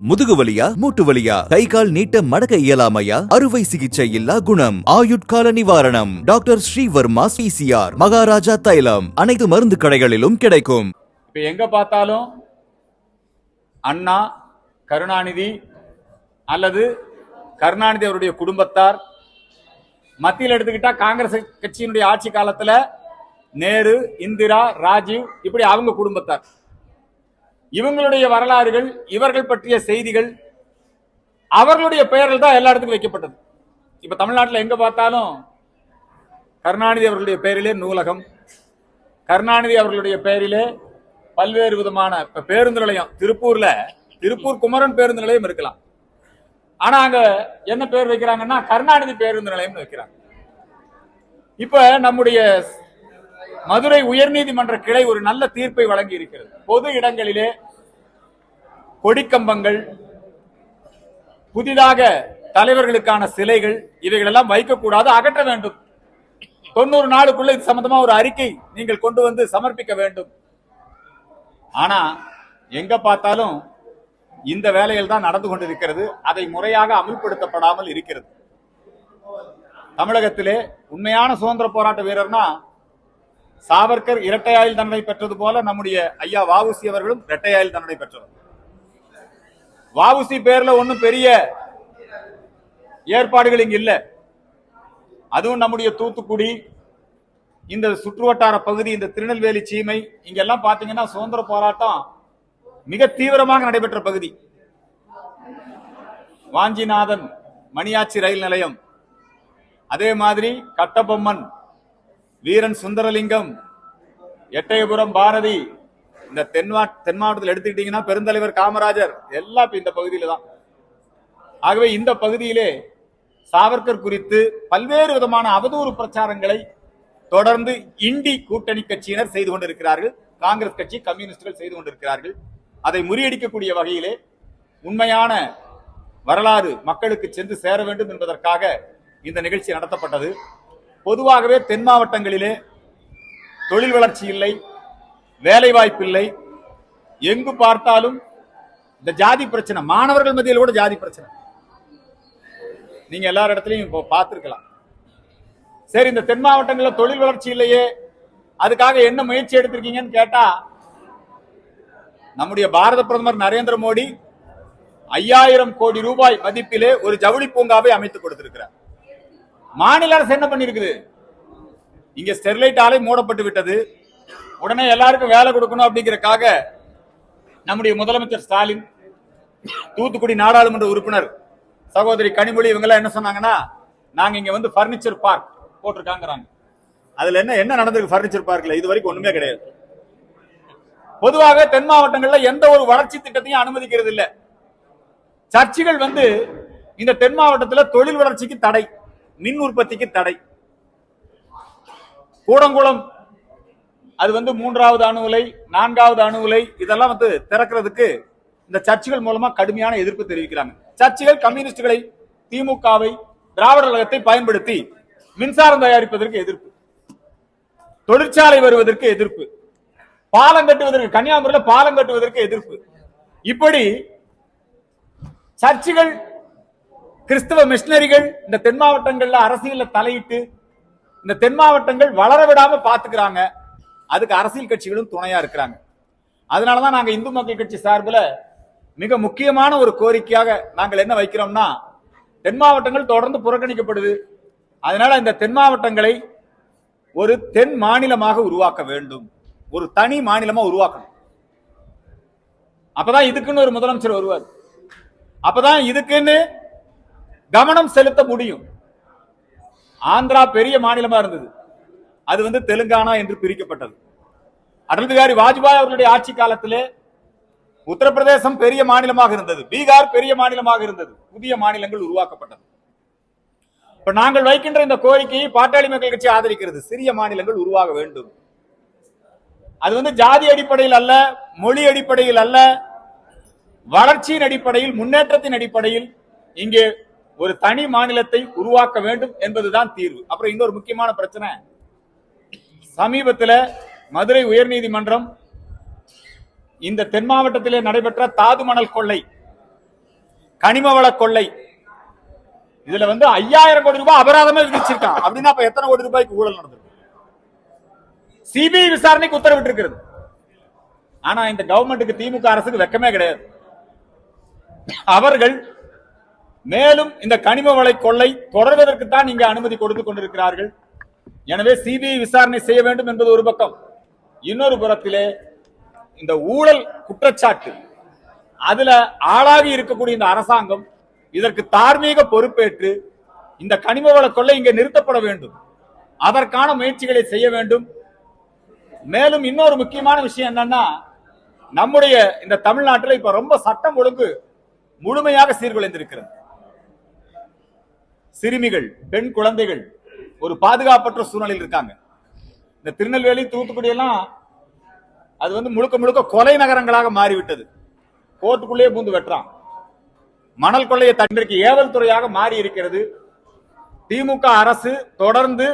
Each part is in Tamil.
முதுகு வலியா மூட்டு வலியா கை கால் நீட்ட மடக்க இயலாமையா அறுவை சிகிச்சை இல்லா குணம் ஆயுட்கால நிவாரணம் டாக்டர் ஸ்ரீவர்மா பிசிஆர் மகாராஜா தைலம் அனைத்து மருந்து கடைகளிலும் கிடைக்கும். இப்ப எங்க பார்த்தாலும் அண்ணா, கருணாநிதி அல்லது கருணாநிதி அவருடைய குடும்பத்தார், மத்தியில் எடுத்துக்கிட்டா காங்கிரஸ் கட்சியினுடைய ஆட்சி காலத்துல நேரு, இந்திரா, ராஜீவ், இப்படி அவங்க குடும்பத்தார். இவங்களுடைய வரலாறுகள், இவர்கள் பற்றிய செய்திகள், அவர்களுடைய பெயர்கள் தான் எல்லா இடத்துக்கும் வைக்கப்பட்டது. இப்ப தமிழ்நாட்டில் எங்க பார்த்தாலும் கருணாநிதி அவர்களுடைய பெயரிலே நூலகம், கருணாநிதி அவர்களுடைய பெயரிலே பல்வேறு விதமான பேருந்து நிலையம். திருப்பூர் குமரன் பேருந்து நிலையம் இருக்கலாம், ஆனா அங்க என்ன பேர் வைக்கிறாங்கன்னா கருணாநிதி பேருந்து நிலையம் வைக்கிறாங்க. இப்ப நம்முடைய மதுரை உயர்நீதிமன்ற கிளை ஒரு நல்ல தீர்ப்பை வழங்கி இருக்கிறது. பொது இடங்களிலே கொடிக்கம்பங்கள், புதிதாக தலைவர்களுக்கான சிலைகள், இவைகளெல்லாம் வைக்கக்கூடாது, அகற்ற வேண்டும். 90 நாளுக்குள்ள இது சம்பந்தமா ஒரு அறிக்கை நீங்கள் கொண்டு வந்து சமர்ப்பிக்க வேண்டும். ஆனா எங்க பார்த்தாலும் இந்த வேலைகள் தான் நடந்து கொண்டிருக்கிறது. அதை முறையாக அமல்படுத்தப்படாமல் இருக்கிறது. தமிழகத்திலே உண்மையான சுதந்திர போராட்ட வீரர்னா சாவர்கர் இரட்டை ஆயுள் தண்டனை பெற்றது போல நம்முடைய ஐயா வஉசி அவர்களும் இரட்டை ஆயுள் தண்டனை பெற்றவர். வஉசி பேர்ல ஒன்னும் பெரிய ஏற்பாடுகள் இங்க இல்ல. அதுவும் நம்முடைய தூத்துக்குடி, இந்த சுற்றுவட்டார பகுதி, இந்த திருநெல்வேலி சீமை, இங்கெல்லாம் பாத்தீங்கன்னா சுதந்திர போராட்டம் மிக தீவிரமாக நடைபெற்ற பகுதி. வாஞ்சிநாதன் மணியாச்சி ரயில் நிலையம், அதே மாதிரி கட்டபொம்மன், வீரன் சுந்தரலிங்கம், எட்டயபுரம் பாரதி, இந்த தென் மாவட்டத்தில் எடுத்துக்கிட்டீங்கன்னா பெருந்தலைவர் காமராஜர், எல்லாம் இந்த பகுதியில தான். ஆகவே இந்த பகுதியிலே சாவர்கர் குறித்து பல்வேறு விதமான அவதூறு பிரச்சாரங்களை தொடர்ந்து இண்டி கூட்டணி கட்சியினர் செய்து கொண்டிருக்கிறார்கள். காங்கிரஸ் கட்சி, கம்யூனிஸ்டுகள் செய்து கொண்டிருக்கிறார்கள். அதை முறியடிக்கக்கூடிய வகையிலே உண்மையான வரலாறு மக்களுக்கு சென்று சேர வேண்டும் என்பதற்காக இந்த நிகழ்ச்சி நடத்தப்பட்டது. பொதுவாகவே தென் மாவட்டங்களிலே தொழில் வளர்ச்சி இல்லை, வேலை வாய்ப்பு இல்லை. எங்கு பார்த்தாலும் இந்த ஜாதி பிரச்சனை, மாணவர்கள் மத்தியில் கூட ஜாதி பிரச்சனை நீங்க எல்லா இடத்துலையும் பார்த்திருக்கலாம். சரி, இந்த தென் மாவட்டங்களில் தொழில் வளர்ச்சி இல்லையே, அதுக்காக என்ன முயற்சி எடுத்திருக்கீங்கன்னு கேட்டா, நம்முடைய பாரத பிரதமர் நரேந்திர மோடி 5000 கோடி ரூபாய் மதிப்பிலே ஒரு ஜவுளி பூங்காவை அமைத்துக் கொடுத்திருக்கிறார். மாநில அரசு என்ன பண்ணிருக்குது? இங்க ஸ்டெர்லைட் ஆலை மூடப்பட்டு விட்டது. உடனே எல்லாருக்கும் வேலை கொடுக்கணும் அப்படிங்கறக்காக நம்முடைய முதலமைச்சர் ஸ்டாலின், தூத்துக்குடி நாடாளுமன்ற உறுப்பினர் சகோதரி கனிமொழி, இவங்க எல்லாம் என்ன சொன்னாங்கன்னா, நாங்க இங்க வந்து பர்னிச்சர் பார்க் போட்டிருக்காங்க. அதுல என்ன நடந்திருக்கு? பர்னிச்சர் பார்க்ல இது வரைக்கும் ஒண்ணுமே கிடையாது. பொதுவாக தென் மாவட்டங்கள்ல எந்த ஒரு வளர்ச்சி திட்டத்தையும் அனுமதிக்கிறது இல்ல. சர்ச்சைகள் வந்து இந்த தென் மாவட்டத்தில் தொழில் வளர்ச்சிக்கு தடை, மின் உற்பத்திக்கு தடை. கூடங்குளம் அது வந்து 3வது அணு உலை, 4வது அணு உலை, இதெல்லாம் வந்து திறக்கிறதுக்கு இந்த சர்ச்சைகள் மூலமா கடுமையான எதிர்ப்பு தெரிவிக்கிறாங்க. சர்ச்சைகள் கம்யூனிஸ்டுகளை, திமுகவை, திராவிட கழகத்தை பயன்படுத்தி மின்சாரம் தயாரிப்பதற்கு எதிர்ப்பு, தொழிற்சாலை வருவதற்கு எதிர்ப்பு, பாலம் கட்டுவதற்கு, கன்னியாகுமரியில் பாலம் கட்டுவதற்கு எதிர்ப்பு. இப்படி சர்ச்சைகள், கிறிஸ்தவ மிஷனரிகள் இந்த தென் மாவட்டங்கள்ல அரசியல்ல தலையிட்டு இந்த தென் மாவட்டங்கள் வளர விடாம பாத்துக்கிறாங்க. அதுக்கு அரசியல் கட்சிகளும் துணையா இருக்கிறாங்க. அதனாலதான் நாங்க இந்து மக்கள் கட்சி சார்பில் மிக முக்கியமான ஒரு கோரிக்கையாக நாங்கள் என்ன வைக்கிறோம்னா, தென் மாவட்டங்கள் தொடர்ந்து புறக்கணிக்கப்படுது. அதனால இந்த தென் மாவட்டங்களை ஒரு தென் மாநிலமாக உருவாக்க வேண்டும், ஒரு தனி மாநிலமா உருவாக்கணும். அப்பதான் இதுக்குன்னு ஒரு முதலமைச்சர் வருவார், அப்பதான் இதுக்குன்னு கவனம் செலுத்த முடியும். ஆந்திரா பெரிய மாநிலமா இருந்தது, அது வந்து தெலுங்கானா என்று பிரிக்கப்பட்டது. அடல் பிகாரி வாஜ்பாய் அவர்களுடைய ஆட்சி காலத்திலே உத்தரப்பிரதேசம் பெரிய மாநிலமாக இருந்தது, பீகார் பெரிய மாநிலமாக இருந்தது, புதிய மாநிலங்கள் உருவாக்கப்பட்டது. இப்ப நாங்கள் வைக்கின்ற இந்த கோரிக்கையை பாட்டாளி மக்கள் கட்சி ஆதரிக்கிறது. சிறிய மாநிலங்கள் உருவாக வேண்டும். அது வந்து ஜாதி அடிப்படையில் அல்ல, மொழி அடிப்படையில் அல்ல, வளர்ச்சியின் அடிப்படையில், முன்னேற்றத்தின் அடிப்படையில் இங்கே ஒரு தனி மாநிலத்தை உருவாக்க வேண்டும் என்பதுதான் தீர்வு. அப்புறம் இன்னொரு முக்கியமான பிரச்சனை, சமீபத்தில் மதுரை உயர்நீதிமன்றம் இந்த தென் மாவட்டத்திலே நடைபெற்ற தாது மணல் கொள்ளை, கனிம வள கொள்ளை. இதுல 5000 கோடி ரூபாய் அபராதமே விதிச்சிருக்கான். அப்படின்னா அப்ப எத்தனை கோடி ரூபாய்க்கு ஊழல் நடந்தது? சிபிஐ விசாரணைக்கு உத்தரவிட்டு இருக்கிறது. ஆனா இந்த கவர்மெண்ட்டுக்கு, திமுக அரசுக்கு வெக்கமே கிடையாது. அவர்கள் மேலும் இந்த கனிம வள கொள்ளை தொடர்வதற்கு தான் இங்க அனுமதி கொடுத்து கொண்டிருக்கிறார்கள். எனவே சிபிஐ விசாரணை செய்ய வேண்டும் என்பது ஒரு பக்கம். இன்னொரு புறத்திலே இந்த ஊழல் குற்றச்சாட்டு அதுல ஆளாகி இருக்கக்கூடிய இந்த அரசாங்கம் இதற்கு தார்மீக பொறுப்பேற்று இந்த கனிம வள கொள்ளை இங்கே நிறுத்தப்பட வேண்டும். அதற்கான முயற்சிகளை செய்ய வேண்டும். மேலும் இன்னொரு முக்கியமான விஷயம் என்னன்னா, நம்முடைய இந்த தமிழ்நாட்டில் இப்ப ரொம்ப சட்டம் ஒழுங்கு முழுமையாக சீர்குலைந்திருக்கிறது. சிறுமிகள், பெண் குழந்தைகள் ஒரு பாதுகாப்பற்ற சூழ்நிலையில் இருக்காங்க. இந்த திருநெல்வேலி, தூத்துக்குடி எல்லாம் அது முழுக்க முழுக்க கொலை நகரங்களாக மாறிவிட்டது. கோர்ட்டுக்குள்ளேயே பூந்து வெட்டுறான். மணல் கொள்ளையை தண்டிற்கு ஏவல் துறையாக மாறி இருக்கிறது. திமுக அரசு தொடர்ந்து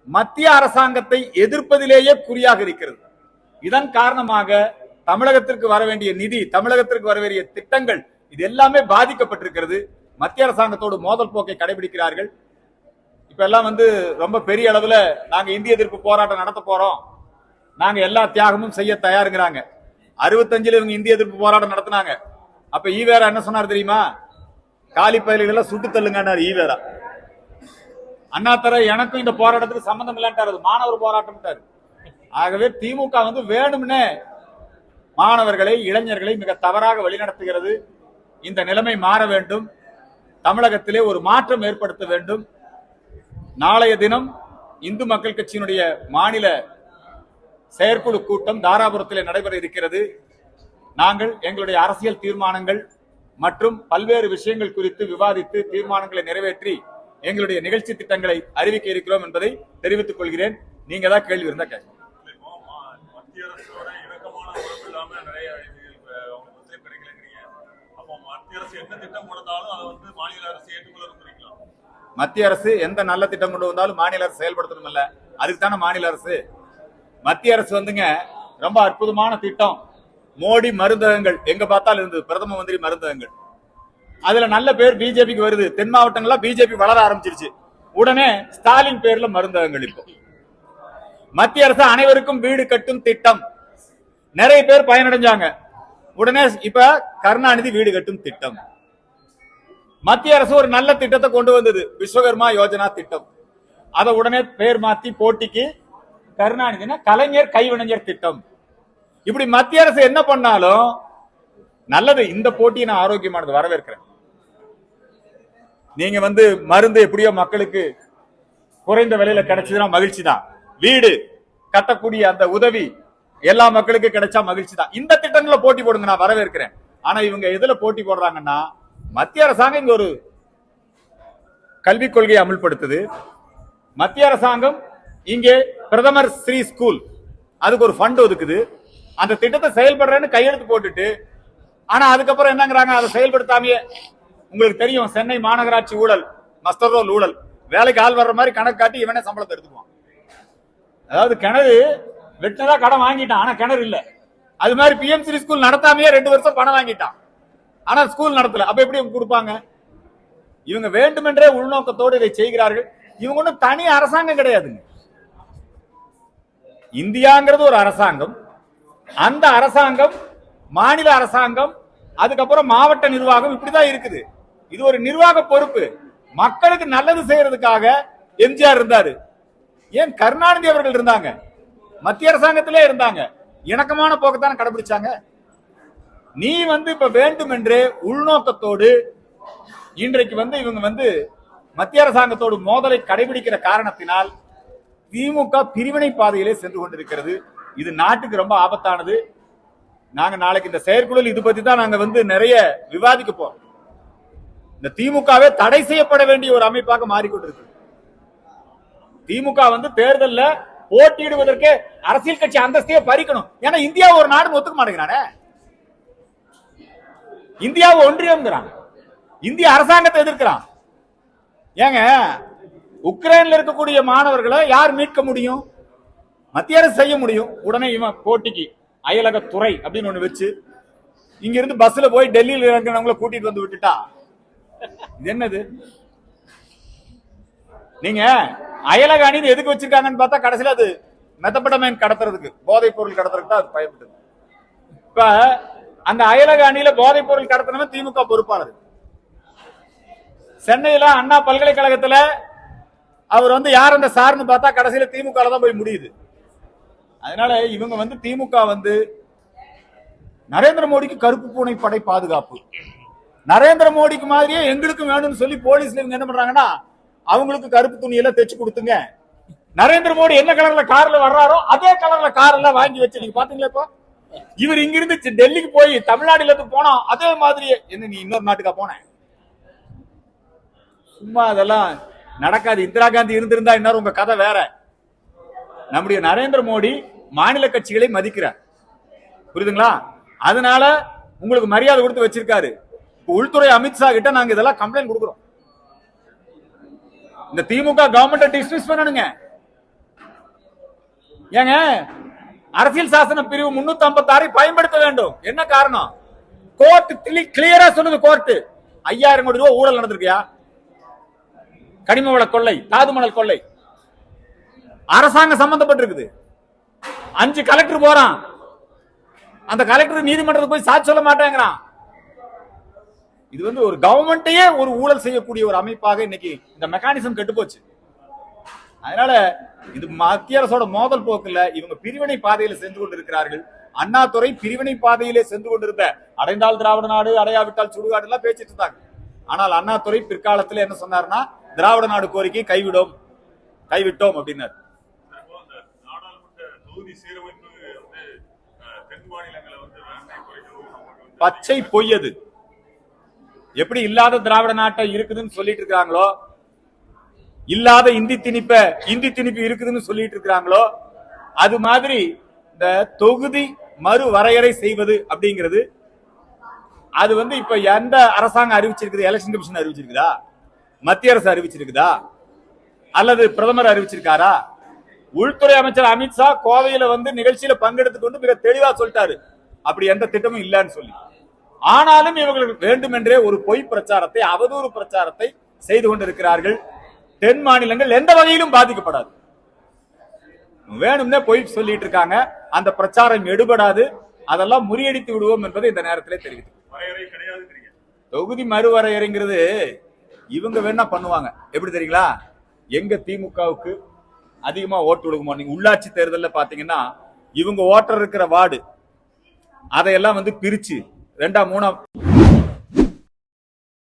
மத்திய அரசாங்கத்தை எதிர்ப்பதிலேயே குறியாக இருக்கிறது. இதன் காரணமாக தமிழகத்திற்கு வர வேண்டிய நிதி, தமிழகத்திற்கு வர வேண்டிய திட்டங்கள் இது எல்லாமே பாதிக்கப்பட்டிருக்கிறது. மத்திய அரசாங்கத்தோடு மோதல் போக்கை கடைபிடிக்கிறார்கள். இப்ப எல்லாம் ரொம்ப பெரிய அளவுல நாங்க இந்திய எதிர்ப்பு போராட்டம் நடத்த போறோம், நாங்க எல்லா தியாகமும் செய்ய தயாருங்கிறாங்க. 65 இவங்க இந்திய எதிர்ப்பு போராட்டம் நடத்தினாங்க. அப்ப ஈவேரா என்ன சொன்னார் தெரியுமா? காலி பயல்களை சுட்டு தள்ளுங்க ஈவேரா. அண்ணாதுரை எனக்கும் இந்த போராட்டத்துக்கு சம்பந்தம் இல்லைன்ட்டாரு, மாணவர் போராட்டம். ஆகவே திமுக வேணும்னே மாணவர்களை, இளைஞர்களை மிக தவறாக வழிநடத்துகிறது. இந்த நிலைமை மாற வேண்டும். தமிழகத்திலே ஒரு மாற்றம் ஏற்படுத்த வேண்டும். நாளைய தினம் இந்து மக்கள் கட்சியினுடைய மாநில செயற்குழு கூட்டம் தாராபுரத்தில் நடைபெற இருக்கிறது. நாங்கள் எங்களுடைய அரசியல் தீர்மானங்கள் மற்றும் பல்வேறு விஷயங்கள் குறித்து விவாதித்து தீர்மானங்களை நிறைவேற்றி எங்களுடைய நிகழ்ச்சி திட்டங்களை அறிவிக்க இருக்கிறோம் என்பதை தெரிவித்துக் கொள்கிறேன். நீங்க ஏதாவது கேள்வி இருந்தா கேட்க. மத்திய அரசு எந்த நல்ல திட்டம் கொண்டு வந்தாலும் மாநில அரசு செயல்படுத்தணும் இல்ல, அதுக்கு தானே மாநில அரசு. மத்திய அரசு ரொம்ப அற்புதமான திட்டம். மோடி மருந்தகங்கள் எங்க பார்த்தாலும் இருந்தது, பிரதம மந்திரி மருந்தகங்கள். அதுல நல்ல பேர் பிஜேபிக்கு வருது. தென் மாவட்டங்கள்ல பிஜேபி வளர ஆரம்பிச்சிருச்சு. உடனே ஸ்டாலின் பேர்ல மருந்தகங்கள். இப்போ மத்திய அரசு அனைவருக்கும் வீடு கட்டும் திட்டம், நிறைய பேர் பயனடைஞ்சாங்க. உடனே இப்ப கருணாநிதி வீடு கட்டும் திட்டம். மத்திய அரசு ஒரு நல்ல திட்டத்தை கொண்டு வந்தது, விஸ்வகர்மா யோஜனா திட்டம். அதை உடனே பேர் மாத்தி போட்டிக்கு கருணாநிதினா கலைஞர் கைவினைஞர் திட்டம். இப்படி மத்திய அரசு என்ன பண்ணாலும் நல்லது. இந்த போட்டியை நான் ஆரோக்கியமானது வரவேற்கிறேன். நீங்க மருந்து எப்படியோ மக்களுக்கு குறைந்த விலையில கிடைச்சதுன்னா மகிழ்ச்சி தான். வீடு கட்டக்கூடிய அந்த உதவி எல்லா மக்களுக்கு கிடைச்சா மகிழ்ச்சி தான். இந்த திட்டங்களை போட்டி போடுங்க, நான் வரவேற்கிறேன். ஆனா இவங்க எதுல போட்டி போடுறாங்கன்னா, மத்திய அரசாங்கம் இங்க ஒரு கல்விக் கொள்கையை அமல்படுத்துது. மத்திய அரசாங்கம் இங்கே பிரதமர் ஸ்ரீ ஸ்கூல் அதுக்கு ஒரு ஃபண்ட் ஒதுக்குது. அந்த திட்டத்தை செயல்படுறேன்னு கையெழுத்து போட்டுட்டு, ஆனா அதுக்கப்புறம் என்னங்கிறாங்க, அதை செயல்படுத்தாமையே. உங்களுக்கு தெரியும், சென்னை மாநகராட்சி ஊழல், மஸ்டர் ரோல் ஊழல். வேலைக்கு ஆள் வர்ற மாதிரி கணக்கு காட்டி இவனே சம்பளத்தை எடுத்துக்குவான். அதாவது கிணறு வெட்டினதா கடன் வாங்கிட்டான், ஆனா கிணறு இல்ல. அது மாதிரி பிஎம்சி ஸ்கூல் நடத்தாமையே 2 வருஷம் பணம் வாங்கிட்டான், ஆனா ஸ்கூல் நடத்தல. அப்ப எப்படி கொடுப்பாங்க? இவங்க வேண்டுமென்றே உள்நோக்கத்தோடு இதை செய்கிறார்கள். இவங்க ஒன்றும் தனி அரசாங்கம் கிடையாதுங்க. இந்தியாங்கிறது ஒரு அரசாங்கம். அந்த அரசாங்கம், மாநில அரசாங்கம், அதுக்கப்புறம் மாவட்ட நிர்வாகம், இப்படிதான் இருக்குது. இது ஒரு நிர்வாக பொறுப்பு. மக்களுக்கு நல்லது செய்யறதுக்காக எம்ஜிஆர் இருந்தாரு. ஏன் கருணாநிதி அவர்கள் இருந்தாங்க, மத்திய அரசாங்கத்திலே இருந்தாங்க. இணக்கமான போக்கத்தான கடைபிடிச்சாங்க. நீ இப்ப வேண்டும் என்று உள்நோக்கத்தோடு இன்றைக்கு இவங்க மத்திய அரசாங்கத்தோடு மோதலை கடைபிடிக்கிற காரணத்தினால் திமுக பிரிவினை பாதையிலே சென்று கொண்டிருக்கிறது. இது நாட்டுக்கு ரொம்ப ஆபத்தானது. நாங்க நாளைக்கு இந்த செயற்குழு இது பத்தி தான் நாங்க நிறைய விவாதிக்க போறோம். இந்த திமுகவே தடை செய்யப்பட வேண்டிய ஒரு அமைப்பாக மாறிக்கொண்டிருக்கு. திமுக தேர்தல்ல போட்டியிடுவதற்கு அரசியல் கட்சி அந்தஸ்தையே பறிக்கணும். ஏன்னா இந்தியா ஒரு நாடு ஒத்துக்க மாட்டேங்கிறானே. இந்தியாவை ஒன்றியம், இந்திய அரசாங்கத்தை எதிர்க்கிறான். ஏங்க, உக்ரைன்ல இருக்கக்கூடிய மாணவர்களை யார் மீட்க முடியும்? மத்திய அரசு செய்ய முடியும். உடனே இவன் போட்டிக்கு அயலகத்துறை அப்படின்னு ஒண்ணு வச்சு இங்க இருந்து பஸ்ல போய் டெல்லியில் இறங்கினவங்களை கூட்டிட்டு விட்டுட்டா இது என்னது? நீங்க அயலக அணின்னு எதுக்கு வச்சிருக்காங்கன்னு பார்த்தா கடைசியில அது மெத்தபடமைன் கடத்துறதுக்கு, போதைப் பொருள் கடத்துறதுக்கு தான் அது பயன்படுது. இப்ப அந்த அயலக அணியில போதைப் பொருள் கடத்தினவன் திமுக பொறுப்பாளர். சென்னையில அண்ணா பல்கலைக்கழகத்துல அவர் வந்து யார் அந்த சார்னு பார்த்தா கடைசியில திமுக தான் போய் முடியுது. அதனால இவங்க வந்து திமுக வந்து நரேந்திர மோடிக்கு கருப்பு பூனை படை பாதுகாப்பு, நரேந்திர மோடிக்கு மாதிரியே எங்களுக்கும் வேணும்னு சொல்லி போலீஸ்ல இவங்க என்ன பண்றாங்கன்னா அவங்களுக்கு கருப்பு துணியெல்லாம் தைச்சு கொடுத்துங்க. நரேந்திர மோடி என்ன கலர்ல கார்ல வர்றாரோ அதே கலர்ல கார் எல்லாம் வாங்கி வச்சு நீங்க பாத்தீங்களா? இப்போ இவர் இங்கிருந்து டெல்லிக்கு போய் தமிழ்நாடுல இருந்து போனா அதே மாதிரியே என்ன நீ இன்னொரு நாட்டுக்கா போன? சும்மா அதெல்லாம் நடக்காது. இந்திரா காந்தி இருந்திருந்தா இன்னொரு உங்க கதை வேற. நம்முடைய நரேந்திர மோடி மாநில கட்சிகளை மதிக்கிறார், புரியுதுங்களா? அதனால உங்களுக்கு மரியாதை கொடுத்து வச்சிருக்காரு. உள்துறை அமித்ஷா கிட்ட நாங்க இதெல்லாம் கம்ப்ளைண்ட் கொடுக்கிறோம். இந்த திமுக கவர்மெண்ட் டிஸ்மிஸ் பண்ணணுங்க. ஏங்க அரசியல் சாசன பிரிவு 356 பயன்படுத்த வேண்டும். என்ன காரணம்? கோர்ட் கிளியரா சொல்லுது. கோர்ட் 5000 கோடி ரூபாய் ஊழல் நடந்திருக்கியா? கனிம வள கொள்ளை, தாது மணல் கொள்ளை, அரசாங்கம் சம்பந்தப்பட்டிருக்குது. 5 கலெக்டர் போறான், அந்த கலெக்டர் நீதிமன்றத்துக்கு போய் சாட்சி சொல்ல மாட்டேங்கிறான். இது வந்து ஒரு கவர்மெண்ட்டையே ஒரு ஊழல் செய்யக்கூடிய ஒரு அமைப்பாக இன்னைக்கு இந்த மெக்கானிசம் கெட்டு போச்சு. அதனால இது மத்திய அரசோட மோதல் போக்குல இவங்க பிரிவினை பாதையில சென்று கொண்டிருக்கிறார்கள். அண்ணாதுரை பிரிவினை பாதையிலே சென்று கொண்டிருந்த அடைந்தால் திராவிட நாடு, அடையாவிட்டால் சுடுகாடு எல்லாம் பேசிட்டு இருந்தாங்க. ஆனால் அண்ணாதுரை பிற்காலத்தில் என்ன சொன்னார்னா திராவிட நாடு கோரிக்கை கைவிட்டோம் அப்படின்னாரு. பச்சை பொய்யது. எப்படி இல்லாத திராவிட நாட்டை இருக்குதுன்னு சொல்லிட்டு இருக்காங்களோ, இல்லாத இந்தி திணிப்பு இருக்குதுன்னு சொல்லிட்டு இருக்காங்களோ, அது மாதிரி இந்த தொகுதி மறு வரையறை செய்வது அப்படிங்கிறது அது வந்து இப்ப எந்த அரசாங்கம் அறிவிச்சிருக்குது? Election commission அறிவிச்சிருக்குதா? மத்திய அரசு அறிவிச்சிருக்குதா? அல்லது பிரதமர் அறிவிச்சிருக்காரா? உள்துறை அமைச்சர் அமித்ஷா கோவையில வந்து நிகழ்ச்சியில பங்கெடுத்துக் கொண்டு மிக தெளிவா சொல்லிட்டாரு, அப்படி எந்த திட்டமும் இல்லைன்னு சொல்லி. ஆனாலும் இவர்கள் வேண்டுமென்றே ஒரு பொய் பிரச்சாரத்தை, அவதூறு பிரச்சாரத்தை செய்து கொண்டிருக்கிறார்கள். தென் மாநிலங்கள் எந்த வகையிலும் பாதிக்கப்படாது. வேணும்னே பொய் சொல்லிட்டு இருக்காங்க. அந்த பிரச்சாரம் எடுபடாது. அதெல்லாம் முறியடித்து விடுவோம் என்பதை இந்த நேரத்திலே தெரிவித்து, தொகுதி மறுவரையறைங்கிறது இவங்க வேணா பண்ணுவாங்க. எப்படி தெரியுங்களா? எங்க திமுகவுக்கு அதிகமா ஓட்டு விடுக்குமோ, நீங்க உள்ளாட்சி தேர்தலில் பாத்தீங்கன்னா இவங்க ஓட்டர் இருக்கிற வார்டு அதையெல்லாம் வந்து பிரிச்சு 2 3